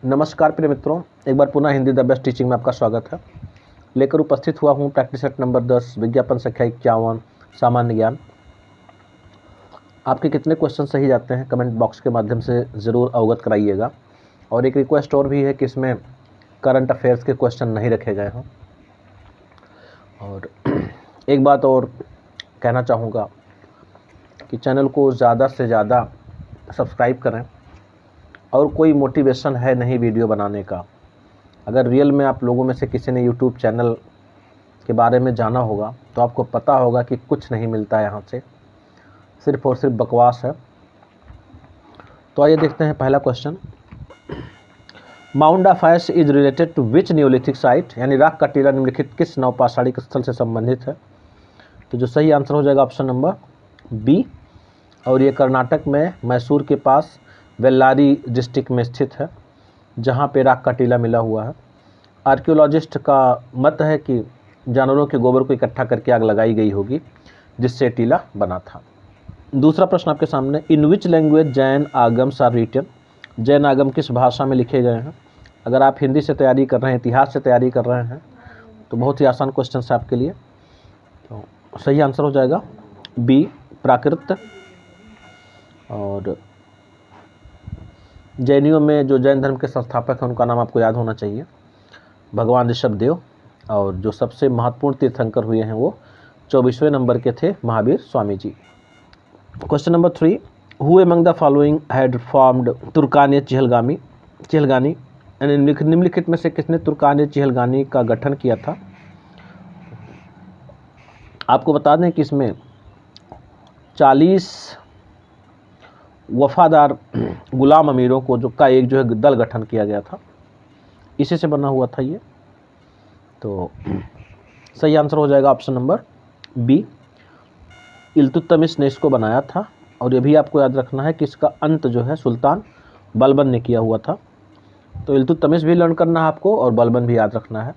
नमस्कार प्रिय मित्रों, एक बार पुनः हिंदी द बेस्ट टीचिंग में आपका स्वागत है। लेकर उपस्थित हुआ हूँ प्रैक्टिस सेट नंबर 10 विज्ञापन संख्या 51 सामान्य ज्ञान। आपके कितने क्वेश्चन सही जाते हैं कमेंट बॉक्स के माध्यम से ज़रूर अवगत कराइएगा। और एक रिक्वेस्ट और भी है कि इसमें करंट अफेयर्स के क्वेश्चन नहीं रखे गए हों। और एक बात और कहना चाहूँगा कि चैनल को ज़्यादा से ज़्यादा सब्सक्राइब करें। और कोई मोटिवेशन है नहीं वीडियो बनाने का। अगर रियल में आप लोगों में से किसी ने यूट्यूब चैनल के बारे में जाना होगा तो आपको पता होगा कि कुछ नहीं मिलता है यहाँ से, सिर्फ और सिर्फ बकवास है। तो आइए देखते हैं पहला question. Mound of ash is related to which neolithic site, यानी राख का टीला निम्नलिखित किस नवपाषाणिक स्थल से संबंधित है। तो जो सही आंसर हो जाएगा ऑप्शन नंबर बी। और ये कर्नाटक में मैसूर के पास बेल्लारी डिस्ट्रिक्ट में स्थित है, जहाँ पे राख का टीला मिला हुआ है। आर्कियोलॉजिस्ट का मत है कि जानवरों के गोबर को इकट्ठा करके आग लगाई गई होगी, जिससे टीला बना था। दूसरा प्रश्न आपके सामने, in which language Jain Agams are written, Jain Agam किस भाषा में लिखे गए हैं। अगर आप हिंदी से तैयारी कर रहे हैं, इतिहास से तैयारी कर रहे हैं, तो बहुत ही आसान क्वेश्चन है आपके लिए। तो सही आंसर हो जाएगा बी प्राकृत। और जैनियों में जो जैन धर्म के संस्थापक हैं उनका नाम आपको याद होना चाहिए, भगवान ऋषभदेव। और जो सबसे महत्वपूर्ण तीर्थंकर हुए हैं वो 24वें नंबर के थे, Mahavir Swami ji. Question number 3, who among the following had formed Turkaniya Chihalgami, यानी निम्नलिखित में से किसने तुर्कानिय चिहलगानी का गठन किया था। आपको बता दें कि इसमें 40 वफादार गुलाम अमीरों को का एक जो है दल गठन किया गया था, इसी से बना हुआ था ये। तो सही आंसर हो जाएगा ऑप्शन नंबर बी। इल्तुतमिश ने इसको बनाया था। और ये भी आपको याद रखना है कि इसका अंत जो है सुल्तान बलबन ने किया हुआ था। तो इल्तुतमिश भी लर्न करना है आपको और बलबन भी याद रखना है।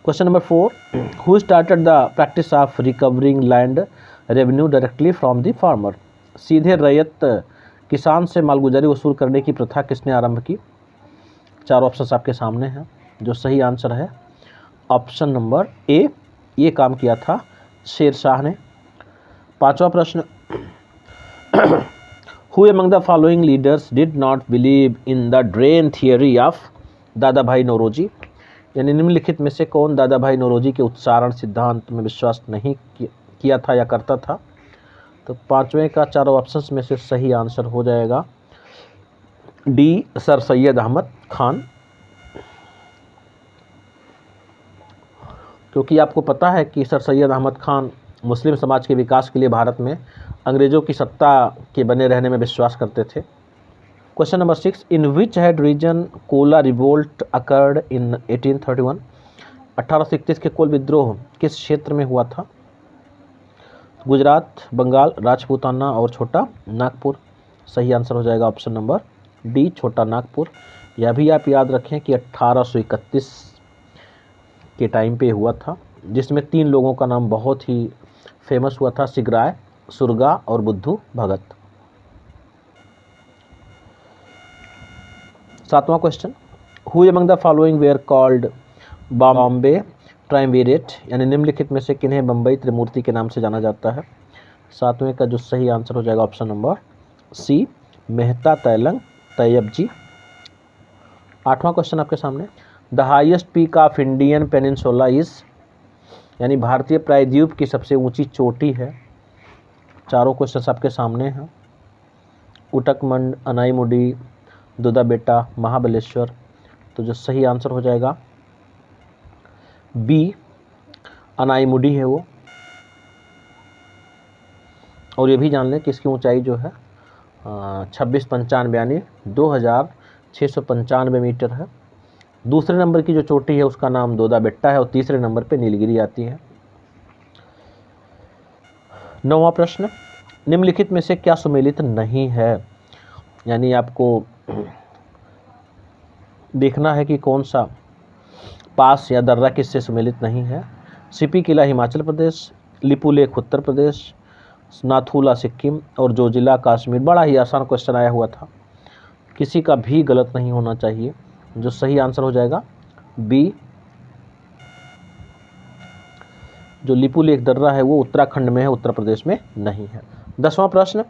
Question number 4, who started the practice of recovering land revenue directly from the farmer, सीधे रैयत किसान से मालगुजारी वसूल करने की प्रथा किसने आरंभ की। 4 ऑप्शंस आपके सामने हैं। जो सही आंसर है ऑप्शन नंबर ए, ये काम किया था शेर शाह ने। 5वां प्रश्न, who among the following leaders did not believe in the drain theory of दादा भाई नौरोजी, यानी निम्नलिखित में से कौन दादा भाई नौरोजी के उत्सारण सिद्धांत में विश्वास नहीं किया था या करता था। तो 5वें का 4 ऑप्शंस में से सही आंसर हो जाएगा डी, सर सैयद अहमद खान। क्योंकि आपको पता है कि सर सैयद अहमद खान मुस्लिम समाज के विकास के लिए भारत में अंग्रेज़ों की सत्ता के बने रहने में विश्वास करते थे। Question number 6, in which had region Kol revolt occurred in 1831, 1831 के कोल विद्रोह किस क्षेत्र में हुआ था। गुजरात, बंगाल, राजपूताना और छोटा नागपुर। सही आंसर हो जाएगा ऑप्शन नंबर डी, छोटा नागपुर। यह भी आप याद रखें कि 1831 के टाइम पे हुआ था, जिसमें 3 लोगों का नाम बहुत ही फेमस हुआ था, सिगराय, सुरगा और बुद्धू भगत। 7वां question, who among the following were called Bombay triumvirate, यानी निम्नलिखित में से किन्हें बम्बई त्रिमूर्ति के नाम से जाना जाता है। 7वें का जो सही आंसर हो जाएगा option number C, Mehta Telang Tyabji. 8वां क्वेश्चन आपके सामने, the highest peak of Indian peninsula is, यानी भारतीय प्रायद्वीप की सबसे ऊंची चोटी है। 4 क्वेश्चन आपके सामने हैं। उटकमंड, अनाईमुडी, दुदा बेटा, महाबलेश्वर। तो जो सही आंसर हो जाएगा बी, अनाईमुडी है वो। और ये भी जान लें कि इसकी ऊंचाई जो है 2695 यानी 2695 मीटर है। दूसरे नंबर की जो चोटी है उसका नाम दोदा बेट्टा है और तीसरे नंबर पे नीलगिरी आती है। 9वां प्रश्न, निम्नलिखित में से क्या सुमेलित नहीं है, यानी आपको देखना है कि कौन सा पास या दर्रा किससे सुमेलित नहीं है। सिपी किला हिमाचल प्रदेश, लिपुलेख उत्तर प्रदेश, नाथुला सिक्किम और जोजिला कश्मीर। बड़ा ही आसान क्वेश्चन आया हुआ था। किसी का भी गलत नहीं होना चाहिए। जो सही आंसर हो जाएगा बी। जो लिपुलेख दर्रा है वो उत्तराखंड में है, उत्तर प्रदेश में नहीं है। 10वां प्रश्न,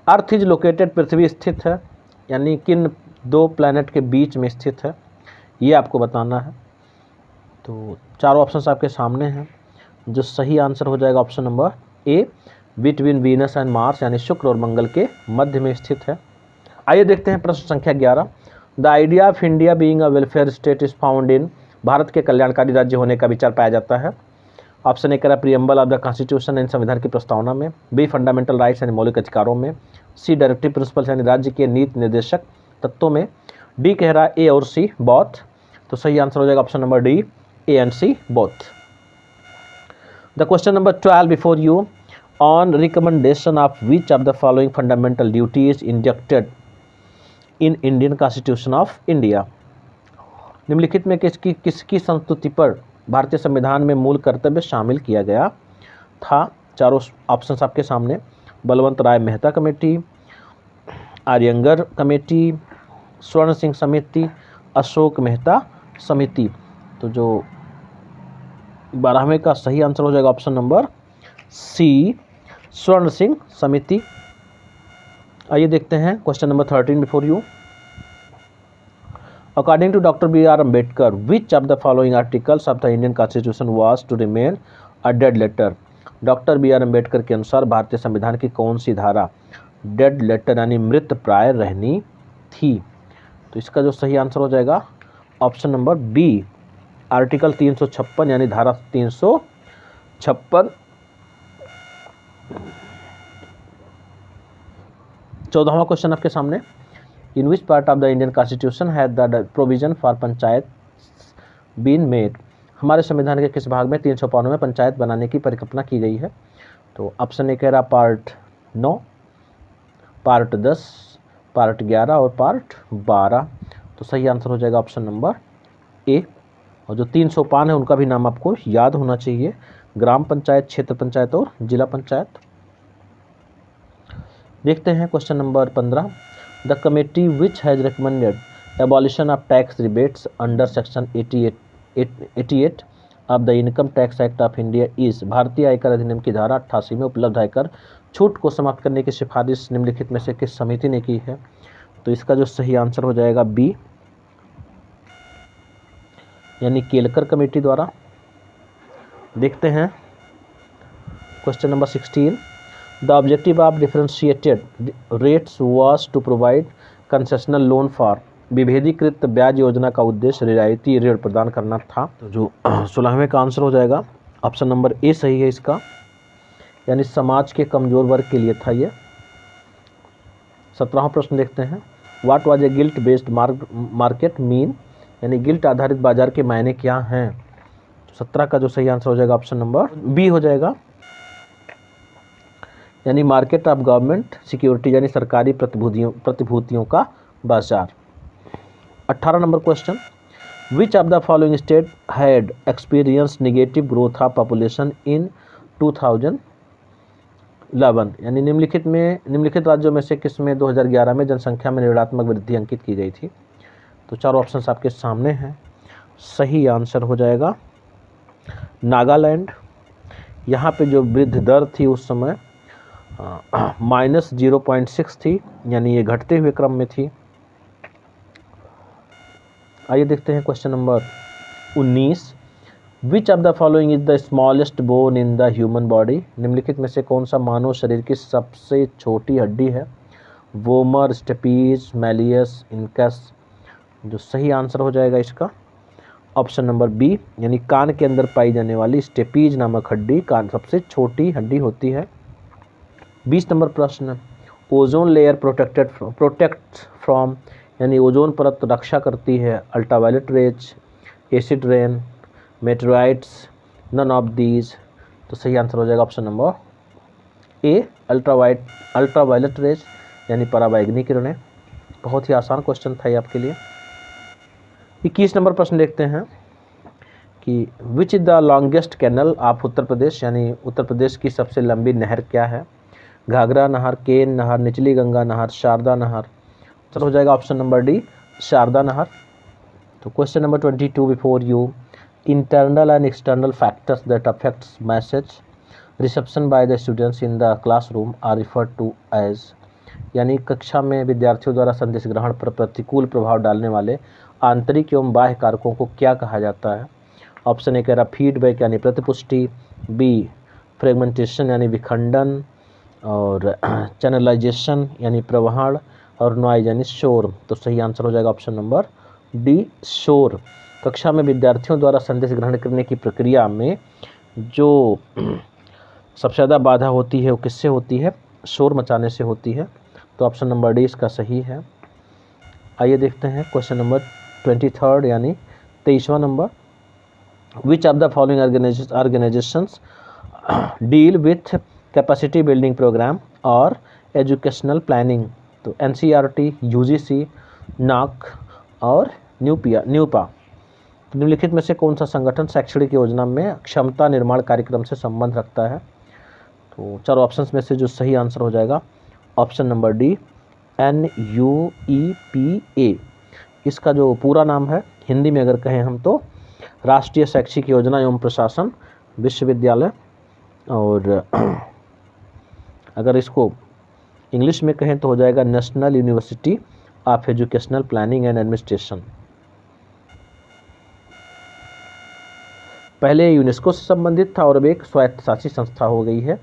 अर्थ इज लोकेटेड, पृथ्वी स्थित है यानी किन दो प्लैनेट के बीच में स्थित है, ये आपको बताना है। तो चारों ऑप्शन आपके सामने हैं। जो सही आंसर हो जाएगा option number A, between Venus and Mars, यानी शुक्र और मंगल के मध्य में स्थित है। आइए देखते हैं प्रश्न संख्या 11। The idea of India being a welfare state is found in, Bharat के कल्याणकारी राज्य होने का विचार पाया जाता है। ऑप्शन ए कह रहा प्रियम्बल ऑफ द कॉन्स्टिट्यूशन यानी संविधान की प्रस्तावना में, बी फंडामेंटल राइट्स यानी मौलिक अधिकारों में, सी डायरेक्टिव प्रिंसिपल्स यानी राज्य के नीति निर्देशक तत्वों में, डी कह रहा ए और सी बोथ। तो सही आंसर हो जाएगा option number D, A and C both. The question number 12 before you, on recommendation of which of the following fundamental duty is inducted in Indian constitution of India. निम्नलिखित में किसकी संस्तुति पर भारतीय संविधान में मूल कर्तव्य शामिल किया गया था। चारों ऑप्शंस आपके सामने, बलवंत राय मेहता कमेटी, आर्यंगर कमेटी, स्वर्ण सिंह समिति, अशोक मेहता समिति। तो जो 12वें का सही आंसर हो जाएगा ऑप्शन नंबर सी, स्वर्ण सिंह समिति। आइए देखते हैं question number 13 before you. According to doctor B R Ambedkar, which of the following articles of the Indian constitution was to remain a dead letter. Doctor B R Ambedkar के अनुसार भारतीय संविधान की कौन सी धारा डेड लेटर यानी मृत प्राय रहनी थी। तो इसका जो सही आंसर हो जाएगा ऑप्शन नंबर बी, आर्टिकल 356 यानी धारा 356। 14वां क्वेश्चन आपके सामने, in which part of the Indian constitution has the provision for panchayat been made. हमारे संविधान के किस भाग में 352 में पंचायत बनाने की परिकल्पना की गई है। तो ऑप्शन ए कह रहा पार्ट 9, पार्ट 10, पार्ट 11 और पार्ट 12। तो सही आंसर हो जाएगा ऑप्शन नंबर ए। और जो 3 सोपान है उनका भी नाम आपको याद होना चाहिए, ग्राम पंचायत, क्षेत्र पंचायत और जिला पंचायत। देखते हैं question number 15। The committee which has recommended abolition of tax rebates under section 88 of the income tax act of India is. भारतीय आयकर अधिनियम की धारा 88 में उपलब्ध आयकर छूट को समाप्त करने की सिफारिश निम्नलिखित में से किस समिति ने की है। तो इसका जो सही आंसर हो जाएगा बी, यानी केलकर कमेटी द्वारा। देखते हैं question number 16। The objective of differentiated rates was to provide concessional loan for. विभेदीकृत ब्याज योजना का उद्देश्य रियायती ऋण प्रदान करना था। तो जो 16वें का आंसर हो जाएगा ऑप्शन नंबर ए सही है इसका, यानी समाज के कमजोर वर्ग के लिए था ये। 17वां प्रश्न देखते हैं, what was a guilt based market mean, यानी गिल्ट आधारित बाजार के मायने क्या हैं। 17 का जो सही आंसर हो जाएगा ऑप्शन नंबर बी हो जाएगा, यानी मार्केट ऑफ गवर्नमेंट सिक्योरिटी, यानी सरकारी प्रतिभूतियों का बाजार। 18 number question, which of the following state had experience negative growth of population in 2011, यानी निम्नलिखित राज्यों में से किस में 2011 में जनसंख्या में ऋणात्मक वृद्धि अंकित की गई थी। तो चारों ऑप्शंस आपके सामने हैं। सही आंसर हो जाएगा नागालैंड। यहाँ पे जो वृद्धि दर थी उस समय -0.6 थी, यानी ये घटते हुए क्रम में थी। आइए देखते हैं question number 19। Which of the following is the smallest bone in the human body. निम्नलिखित में से कौन सा मानव शरीर की सबसे छोटी हड्डी है। Vomer, stapes, malleus, incus. जो सही आंसर हो जाएगा इसका ऑप्शन नंबर बी, यानी कान के अंदर पाई जाने वाली स्टेपीज नामक हड्डी कान सबसे छोटी हड्डी होती है। 20 नंबर प्रश्न, ओजोन लेयर प्रोटेक्ट फ्रॉम, यानी ओजोन परत रक्षा करती है ultraviolet rays, acid rain, meteorites, none of these. तो सही आंसर हो जाएगा option number A, ultraviolet rays, यानी पराबैंगनी किरणें। बहुत ही आसान क्वेश्चन था ये आपके लिए। 21 नंबर प्रश्न देखते हैं कि which is the longest canal of Uttar Pradesh, यानी उत्तर प्रदेश की सबसे लंबी नहर क्या है। घाघरा नहर, केन नहर, निचली गंगा नहर, शारदा नहर। आंसर हो जाएगा ऑप्शन नंबर डी, शारदा नहर। तो question number 22 before you, internal and external factors that affects message reception by the students in the classroom are referred to as, यानी कक्षा में विद्यार्थियों द्वारा संदेश ग्रहण पर प्रतिकूल प्रभाव डालने वाले आंतरिक एवं बाह्य कारकों को क्या कहा जाता है। ऑप्शन ए कह रहा फीडबैक यानी प्रतिपुष्टि, बी फ्रेगमेंटेशन यानी विखंडन, और चैनलाइजेशन यानी प्रवहण, और नॉइज यानी शोर। तो सही आंसर हो जाएगा ऑप्शन नंबर डी, शोर। कक्षा में विद्यार्थियों द्वारा संदेश ग्रहण करने की प्रक्रिया में जो सबसे ज़्यादा बाधा होती है वो किससे होती है, शोर मचाने से होती है। तो ऑप्शन नंबर डी इसका सही है। आइए देखते हैं क्वेश्चन नंबर 23 यानी 23वां number, which of the following organisations deal with capacity building programme और एजुकेशनल प्लानिंग। तो NCERT, UGC, NAAC और न्यूपा। निम्नलिखित में से कौन सा संगठन शैक्षणिक योजना में क्षमता निर्माण कार्यक्रम से संबंध रखता है। तो चारों ऑप्शंस में से जो सही आंसर हो जाएगा ऑप्शन नंबर डी, NUEPA। इसका जो पूरा नाम है हिंदी में अगर कहें हम तो राष्ट्रीय शैक्षिक योजना एवं प्रशासन विश्वविद्यालय, और अगर इसको इंग्लिश में कहें तो हो जाएगा national university of educational planning and administration. पहले यूनेस्को से संबंधित था और अब एक स्वायत्तशासी संस्था हो गई है।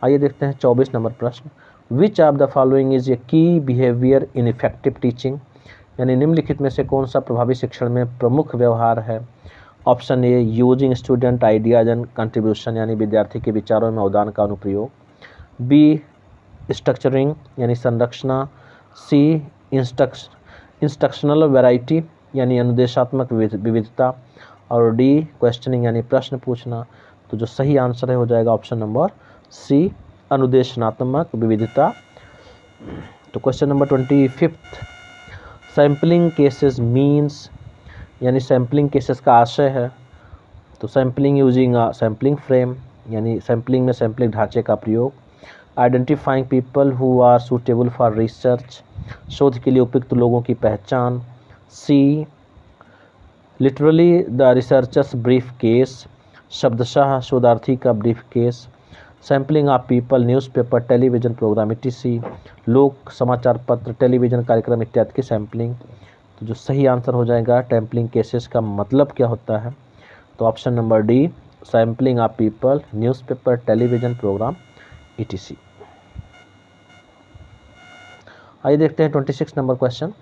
आइए देखते हैं 24 नंबर प्रश्न, which of the following is a की बिहेवियर इन इफेक्टिव टीचिंग, यानी निम्नलिखित में से कौन सा प्रभावी शिक्षण में प्रमुख व्यवहार है। Option A using student ideas and contribution, यानी विद्यार्थी के विचारों में अवदान का अनुप्रयोग, बी स्ट्रक्चरिंग यानी संरचना, सी इंस्ट्रक्शनल वैरायटी यानी अनुदेशात्मक विविधता, और डी क्वेश्चनिंग यानी प्रश्न पूछना। तो जो सही आंसर है हो जाएगा ऑप्शन नंबर सी, अनुदेशनात्मक विविधता। तो question number 25, sampling cases means, यानी सैम्पलिंग केसेस का आशय है। तो सैम्पलिंग यूजिंग सैम्पलिंग फ्रेम, यानी सैम्पलिंग में सैम्पलिंग ढांचे का प्रयोग, identifying people who are suitable for research, शोध के लिए उपयुक्त लोगों की पहचान, C literally the researcher's brief case, शब्दशः शोधार्थी का brief case, sampling of people newspaper television programme ETC, लोक समाचार पत्र टेलीविज़न कार्यक्रम इत्यादि की सैम्पलिंग। तो जो सही आंसर हो जाएगा सैम्पलिंग केसेस का मतलब क्या होता है। तो option number D, sampling of people newspaper television programme ETC। आइए देखते हैं 26 number question,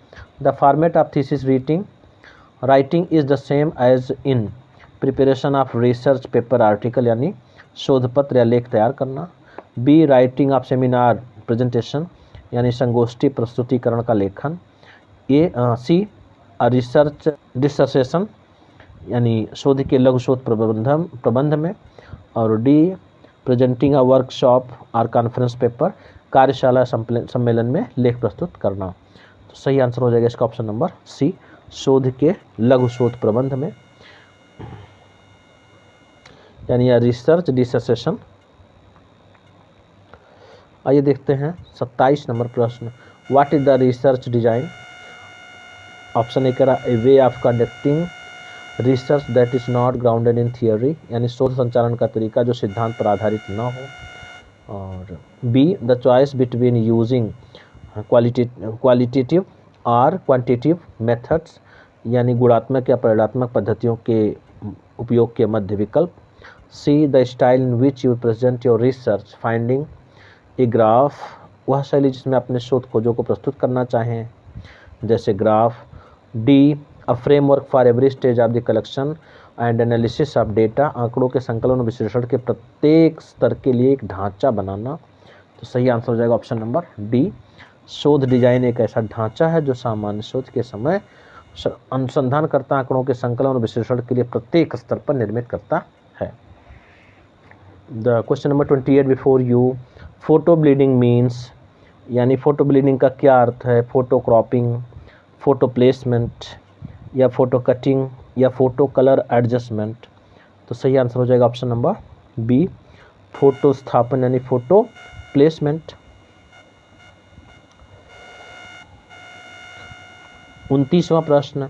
the format of thesis writing is the same as in preparation of research paper article, यानी शोध पत्र या लेख तैयार करना, b writing of seminar presentation, यानी संगोष्ठी प्रस्तुतिकरण का लेखन, सी रिसर्च डिसर्टेशन, यानी शोध के लघु शोध प्रबंध में, और डी प्रेजेंटिंग अ वर्कशॉप और कॉन्फ्रेंस पेपर, कार्यशाला सम्मेलन में लेख प्रस्तुत करना। तो सही आंसर हो जाएगा इसका ऑप्शन नंबर सी, शोध के लघु शोध प्रबंध में, यानी रिसर्च डिसर्टेशन। आइए देखते हैं 27 नंबर प्रश्न, what is the research design. Option A कह रहा a way of conducting research that is not grounded in theory, यानी शोध संचालन का तरीका जो सिद्धांत पर आधारित न हो, और be the choice between using qualitative और क्वांटिटेटिव मेथड्स, यानी गुणात्मक या परिमाणात्मक पद्धतियों के उपयोग के मध्य विकल्प, see the style in which you present your research finding, a graph, वह शैली जिसमें अपने शोध खोजों को प्रस्तुत करना चाहें जैसे graph, D a framework for every stage of the collection and analysis of data, आंकड़ों के संकलन और विश्लेषण के प्रत्येक स्तर के लिए एक ढांचा बनाना। तो सही आंसर हो जाएगा ऑप्शन नंबर डी, शोध डिजाइन एक ऐसा ढांचा है जो सामान्य शोध के समय अनुसंधान करता आंकड़ों के संकलन और विश्लेषण के लिए प्रत्येक स्तर पर निर्मित करता है। The question number 28 before you, photo bleeding means, यानी फोटो ब्लीडिंग का क्या अर्थ है, फोटो क्रॉपिंग, फोटो प्लेसमेंट, या फोटो कटिंग, या फोटो कलर एडजस्टमेंट। तो सही आंसर हो जाएगा ऑप्शन नंबर बी, फोटो स्थापन यानी फोटो प्लेसमेंट। 29वां प्रश्न,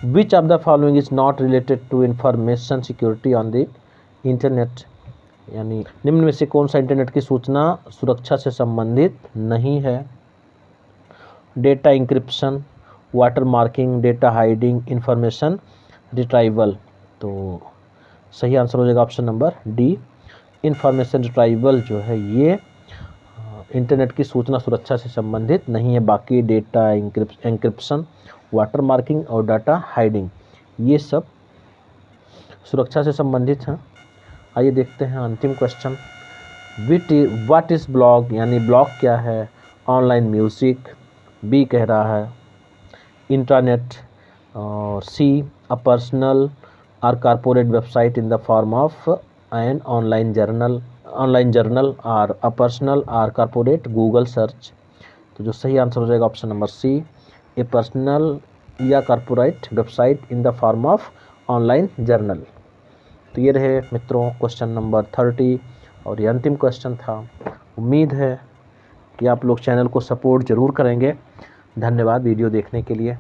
which of the following is not related to information security on the internet, यानी निम्न में से कौन सा इंटरनेट की सूचना सुरक्षा से संबंधित नहीं है। Data encryption, water marking, data hiding, information retrieval. तो सही आंसर हो जाएगा option number D, information retrieval जो है ये इंटरनेट की सूचना सुरक्षा से संबंधित नहीं है। बाकी डेटा इंक्रिप्शन, वाटर मार्किंग और डाटा हाइडिंग ये सब सुरक्षा से संबंधित हैं। आइए देखते हैं अंतिम क्वेश्चन, व्हाट इज़ ब्लॉग, यानी ब्लॉग क्या है। ऑनलाइन म्यूजिक, बी कह रहा है इंटरनेट, और सी अ पर्सनल और corporate website in the form of an online journal और अ पर्सनल और कॉर्पोरेट गूगल सर्च। तो जो सही आंसर हो जाएगा option number C, a personal या corporate website in the form of online journal. तो ये रहे मित्रों क्वेश्चन नंबर 30 और ये अंतिम क्वेश्चन था। उम्मीद है कि आप लोग चैनल को सपोर्ट ज़रूर करेंगे। धन्यवाद वीडियो देखने के लिए।